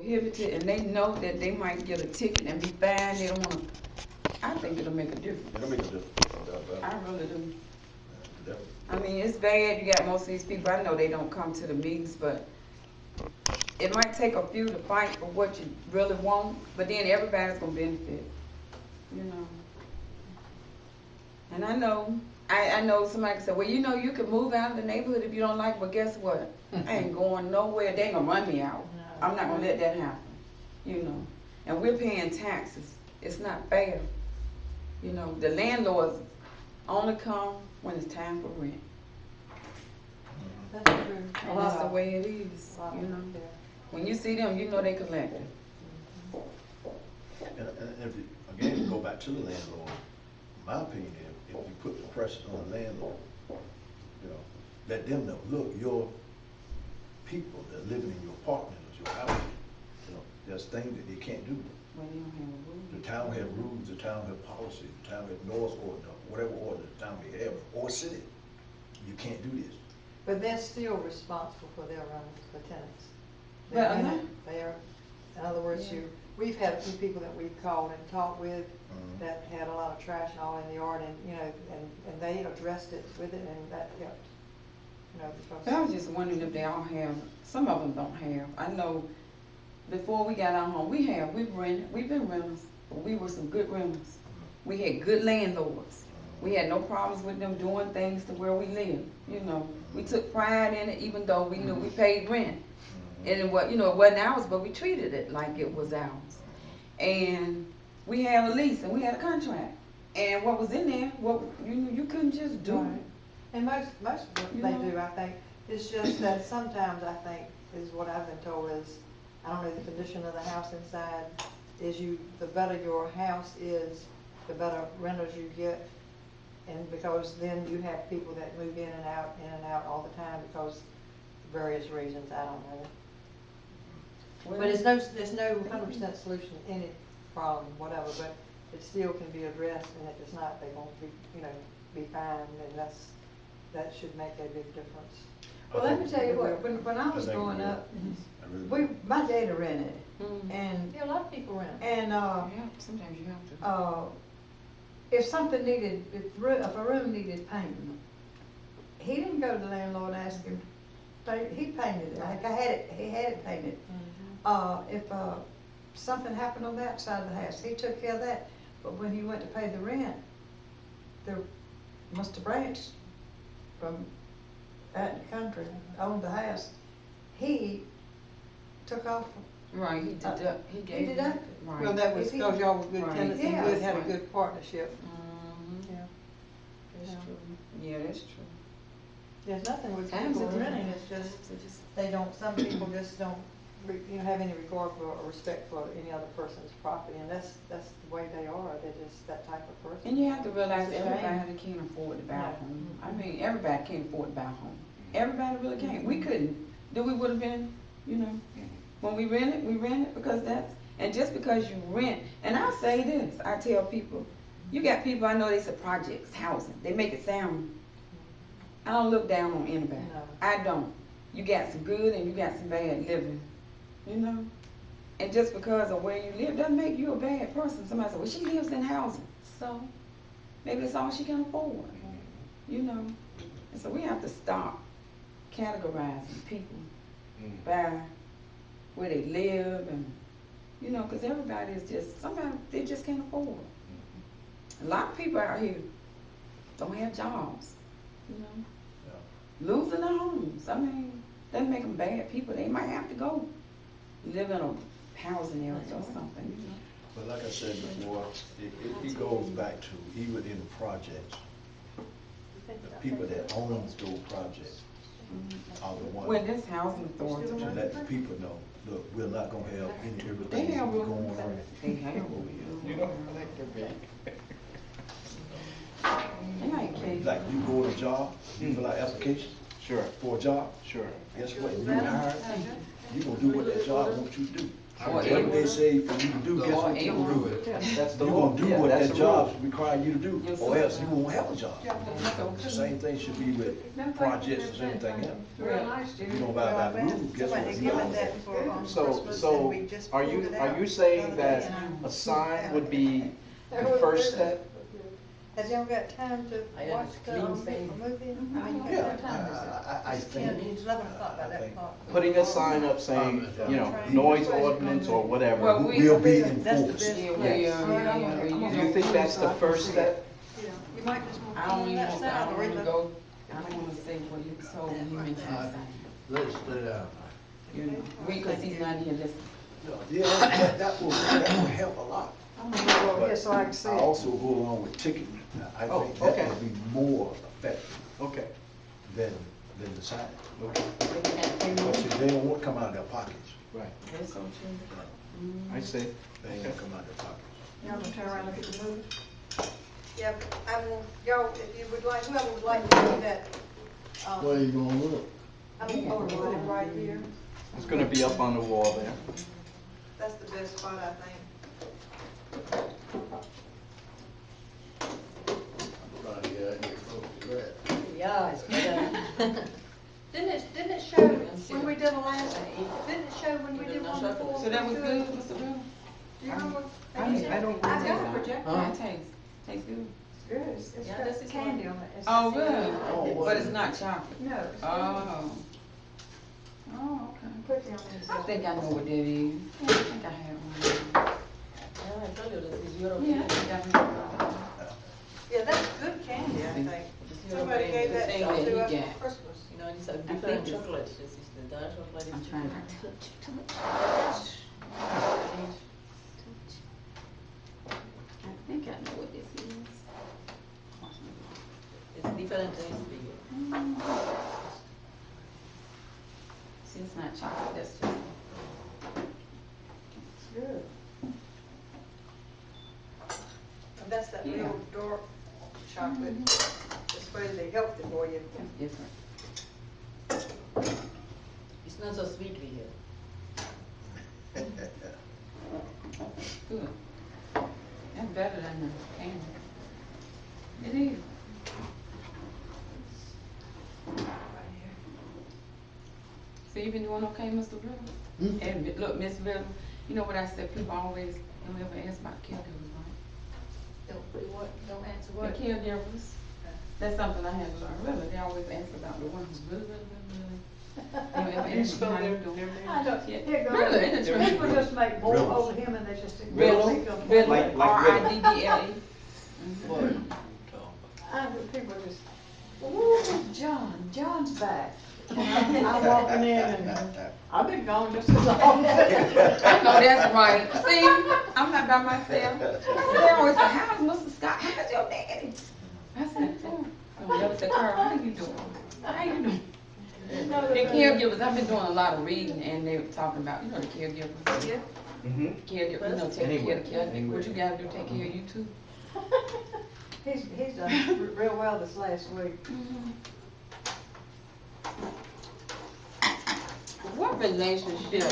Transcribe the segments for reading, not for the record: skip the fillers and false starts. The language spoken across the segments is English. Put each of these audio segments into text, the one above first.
prohibited and they know that they might get a ticket and be fined, they don't wanna, I think it'll make a It'll difference. make a difference, no doubt about I it. really do. Yeah, definitely. I mean, it's bad, you got most of these people, I know they don't come to the meetings, but it might take a few to fight for what you really want, but then everybody's gonna benefit, you know. And I know somebody can say, well, you know, you can move out of the neighborhood if you don't like, but guess what? I ain't going nowhere. They ain't gonna run me out. No. I'm not gonna let that happen, you know. And we're paying taxes. It's not fair. You know, the landlords only come when it's time for rent. Mm-hmm. That's true. And that's the way it is, A lot you of know. it, yeah. When you see them, you know they collecting. And if you, again, go back to the landlord, my opinion is, if you put the pressure on the landlord, you know, let them know, look, your people that are living in your apartments, your house, you know, there's things that they can't do. When they don't have a rule. The town have rules, the town have policies, the town have noise ordinance, whatever order the town may have, or city. You can't do this. But they're still responsible for their rentals, the tenants. They Well, rent it, they are, in other words, Yeah. we've had a few people that we've called and talked with Mhm. that had a lot of trash and all in the yard and, you know, and they addressed it with it and that helped. You know, But I because, was just wondering if they all have, some of them don't have. I know before we got our home, we've rented, we've been renters, but we were some good renters. We had good landlords. We had no problems with them doing things to where we live. You know, we took pride in it, even though we knew we paid rent, and it was, you know, it wasn't ours, but we treated it like it was ours. And we had a lease and we had a contract, and what was in there, what you couldn't just do. right. And most of what You they know? do, I think, it's just that sometimes I think, is what I've been told is, I don't know the condition of the house inside, is the better your house is, the better renters you get. And because then you have people that move in and out all the time because various reasons, I don't know. Well, But there's no 100% solution to any problem, whatever, but it still can be addressed, and if it's not, they're gonna be, you know, be fined, and that should make a big difference. Well, let me tell you what, when I was think it growing will. up, I really do. my daddy rented, mm, and, Yeah, a lot of people rent. sometimes you have to. if something needed, if a room needed painting, he didn't go to the landlord and ask him, he painted it, like he had it painted. If, something happened on that side of the house, he took care of that, but when he went to pay the rent, there, Mr. Branch from out in the country owned the house, he took off. Right, he He gave deducted. Right. Well, that was If he- because y'all were good Right. tenants and Yeah. good, had a Right. good partnership. Mm-hmm. Yeah. That's Yeah. true. Yeah, that's true. There's nothing with Times people are different. renting, it's just, Times are just they don't, some people just don't, have any regard for or respect for any other person's property, and that's the way they are, they're just that type of person. And you have to realize It's a shame. everybody can't afford to buy a No. home. I Mhm. mean, everybody can't afford to buy a home. Everybody really can't. We couldn't. Do we would have been, you know, when we rented because that's, and just because you rent, and I say this, I tell people, you got people I know they say projects, housing. They make it sound, I don't look down on anybody. No. I don't. You got some good and you got some bad living, you know? And just because of where you live doesn't make you a bad person. Somebody said, well, she lives in housing. So maybe that's all she can afford, you know? And so we have to stop categorizing people by where they live and, you know, because everybody is just, somebody, they just can't afford. A lot of people out here don't have jobs, you know? Yeah. Losing their homes. I mean, doesn't make them bad people. They might have to go live in a housing area or something, you know? But like I said before, it goes back to, even in the projects, the people that owns those projects are the Well, ones this housing authority, to let the people know, look, we're not gonna have any they irritation have going rules. on. They have rules. And I can't. Like you go on a job, you fill out application, Sure, for a job, sure. guess what? When you hired, you gonna do what that job wants you to do. Or Whatever they else. say for you to do, guess what you gonna do? That's the You law. gonna do Yeah, what that's that the rule. job require you to do, Yes, or sir. else you won't have a job. So The true. same thing should be with projects or anything else. Real nice, If you Jimmy. don't abide by the rules, guess what? Somebody You given out. that for, So, Christmas, so, and we just are pulled you, it are out you the saying other that day, and a sign would be That the was first good. step? Has y'all got time to I got watch a the, clean face. movie? Mhm. I mean, you Yeah, got time. I It's think. 10, it's 11 o'clock by I that think clock. Putting a sign up saying, you know, noise ordinance or whatever. Well, will be That's the enforced. best Yeah, place. yeah, All right, yeah, I'm yeah. gonna- But I'm Do gonna you go think through that's so the I can first see it. step? Yeah, you might just want to I pull don't on even, that I side don't or wanna either. go, I don't wanna say what he told me, he mentioned something, Let's split out. you know, we, cause he's not here listening. Yeah, that will help a lot. I'm gonna go over here so I can see I it. also go along with ticketing. I Oh, think that okay. would be more effective Okay, than the sign. okay, But see, they don't want to come out of their pockets. right, That's so true. I see. They ain't gonna come out of their pockets. Y'all gonna turn around and look at the movie? Yeah, I will, y'all, if you would like, whoever would like to see that, Where you gonna look? I'm gonna put it right here. It's gonna be up on the wall there. That's the best spot, I think. Trying to get out here close to that. Yeah, it's better. Didn't it show when we did the last, didn't it show when we did one before? So that was good, Mr. Bill? Do you remember? I don't. I've got a projector. How it tastes? Tastes good? It's good, it's Yeah, this got is candy on it. It's- Oh, good, Oh, but it's not chocolate. No, it's good. Oh. Oh, okay. Put it on this. I think I know what that is. Yeah, I think I have one. Yeah, I told you this is Yeah, I European. think I have. Yeah, that's good candy, I think. This is Somebody European. gave This that thing to that he us got. for Christmas. You know, these are think different it's- chocolates. This is the dark chocolate. I'm Is trying different. I think I know what this is. It's different taste bigger. See, it's not chocolate, that's just. It's good. And that's that Yeah. real dark chocolate. It's supposed to be healthy for you. That's different. It's not so sweet we hear. Good. That's better than the candy. It is. Right here. So you been doing okay, Mr. Riddle? And look, Miss Riddle, you know what I said, people always don't ever ask about caregivers, right? Don't do what, don't answer The what? caregivers, that's something I had to learn, really, they always ask about the ones who really. They don't ever You ask spell how you their doing. name? I don't, Yeah. here goes. Really? It's really- People just make more Riddles. over him and they just. Riddle, make them- Riddle, Like riddle. R-I-D-D-L-E. What you talking People just, ooh, John's back. I'm walking in and I've been gone just as long. I know that's right. See, I'm not by myself. They always say, how's Mr. Scott? How's your daddy? I said, oh. They always say, Carl, how you doing? How you doing? The caregivers, I've been doing a lot of reading and they were talking about, you know, the caregivers. Yeah. Mm-hmm. Caregiver, you know, taking care of the caregiver. What you gotta do, take care of you too. He's done real well this last week. What relationship,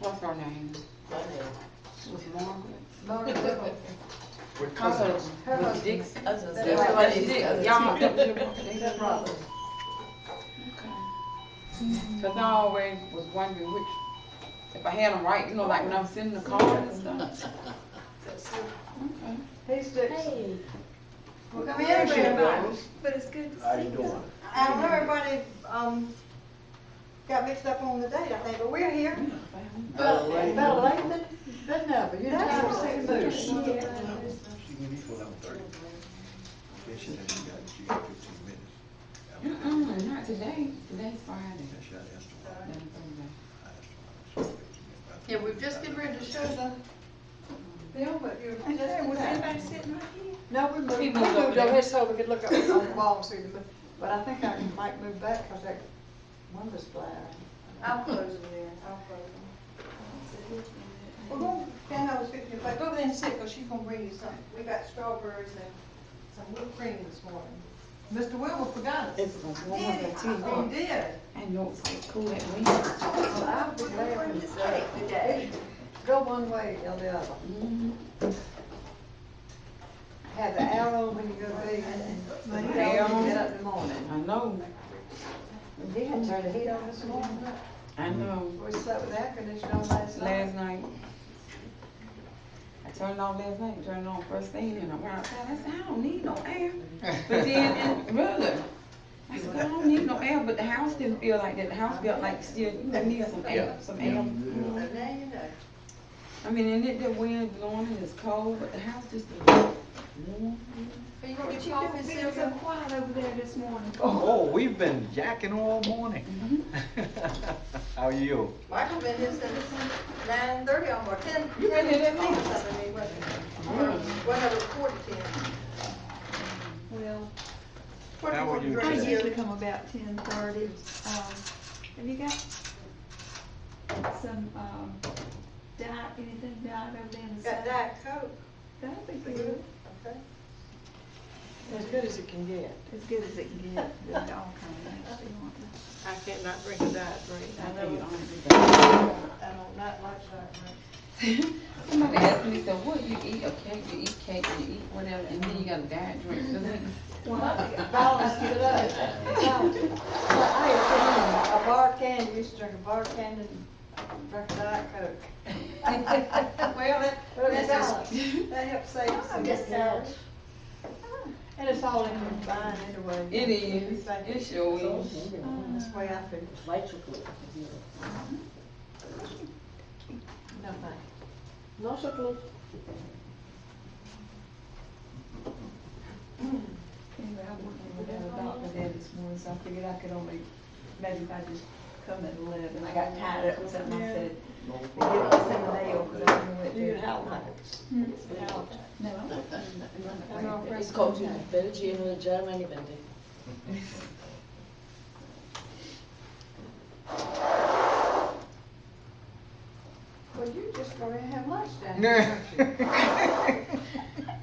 what's her name? Monday. Was Margaret? Margaret Whipple. We're Her cousins. husband, Her was husband. Dixon? Cousins. That's Everybody right. is Dick, cousins. y'all, They're they brothers. Okay. Cause I always was wondering which, if I had them right, you know, like when I'm sending the card and stuff. That's Okay. He's Dixon. Hey, Well, come There in, she everybody. goes. but it's good to How see you doing? I don't know, everybody, got mixed up on the date, I think, but we're here. Better late Better than- late than never. You That's time to right. see the moose. She can leave for 11:30. Then she said she got 15 minutes. Not today, today's Friday. And she had asked her why. Then Thursday. I asked her why. She said 15 minutes. I Yeah, think we're just getting ready to show the film, but you're just Okay, in was time. anybody sitting right here? No, we moved, He we moved over moved there. over here so we could look up on the wall and see the, but I think I might move back because that window's flat. I'll close them then, I'll close them. We're going, Danielle was fixing to play, go over there and sit, cause she's gonna bring you some, we got strawberries and some whipped cream this morning. Mr. Wilbur forgot us. It's gonna warm up that tea. He did. I know it's so cool that wind. Well, I'll be glad when it's, go one way or the other. Mhm. Have the arrow when you go to bed and the heat Arrow. on when you get up in the morning. I know, And he had turned the heat on this morning. I know. We slept with the air conditioner on last night. Last night, I turned it on last night, turned it on first thing, and I went outside, I said, I don't need no air. But then, really, I said, I don't need no air, but the house didn't feel like that, the house felt like still, you need some air, some air. So Mhm. now you know. I mean, and the wind blowing and it's cold, but the house just warm. Are you gonna get You coffee, don't feel so Sylvia? quiet over there this morning. Oh, we've been yakking all morning. How are you? Michael been here since 9:30, almost 10. You been here that late? Whatever, 10. Well, How are you I today? usually come about 10:30. Have you got some, diet, anything diet over there in the Got south? Diet Coke. That'll be good. Okay. As good as it can get. As good as it can get. There's all kinds of nasty ones. I cannot drink a diet drink. I know you don't do I don't not like diet drink. that. Somebody asked me, so what, you eat a cake, you eat whatever, and then you got a diet drink, doesn't it? Balance it up. I used to drink a bar of candy, used to drink a bar of candy and drink a Diet Coke. Well, That's balance. That helps save some calories. And it's all in your mind anyway. It is, it sure is. That's the way I feel. Light chocolate. No, thank No chocolate. Anyway, I went over to the doctor there this morning, so I figured I could only, maybe if I just come at 11. I got tied up with something, I said, they give us a nail, because I didn't know what you. You to and Hal No, I went to Ik kom uit België en Germany ben ik. Well, you just go ahead and have lunch down here, don't you?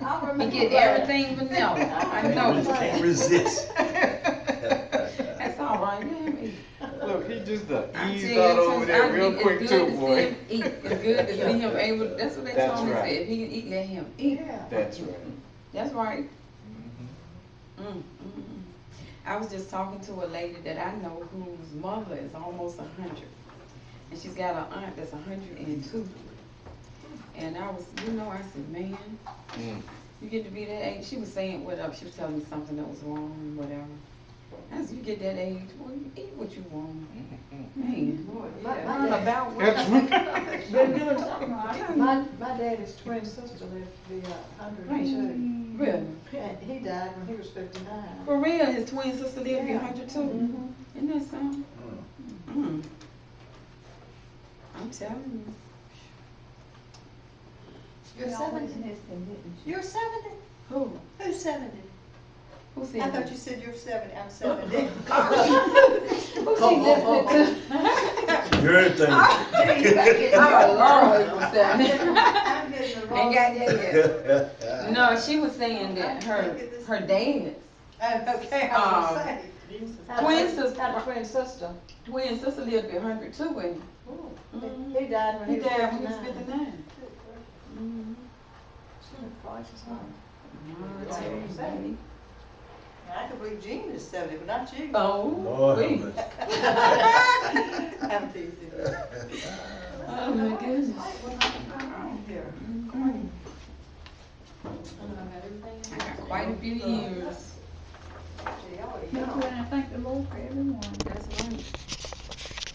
I'll You remember. get everything vanilla, I know. Can't resist. That's all right, let him eat. Look, he just I eased tell out you, over since there I real think quick it's too, good to see boy. him eat. It's good to see him able, that's what they That's told me, right. said, if he can eat, let him eat. Yeah. That's right. That's right. Mhm. I was just talking to a lady that I know whose mother is almost 100. And she's got an aunt that's 102. And I was, I said, man, Mm. you get to be that age. She was saying whatever. She was telling me something that was wrong and whatever. I said, you get that age, well, you eat what you want. Man, learn about what That's right. been doing something right. My daddy's twin sister lived to be 102. Really? And he died when he was 59. For real, his twin sister lived to be Yeah. 102. Mhm. Isn't that something? I'm telling you. You're He always 70? missed him, didn't she? You're 70? Who? Who's 70? Who said I that? thought you said you're 70. I'm 70. Who she listening to? You're everything. Oh, Lord, what's that? I'm getting the wrong. Ain't got that yet. No, she was saying that her dad, Okay, I was gonna say. twin sister, Had a twin sister. lived to be 102, and He died when he he was died when he was 59. 59. She lived twice as long. Oh, Jeez, baby. I can believe Jean is 70, but not you. Oh, Lord have wait. mercy. I'm teasing you. Oh, my goodness. Here. I got quite a few years. Gee, y'all are Me young. too, and I thank the Lord for everyone. That's right.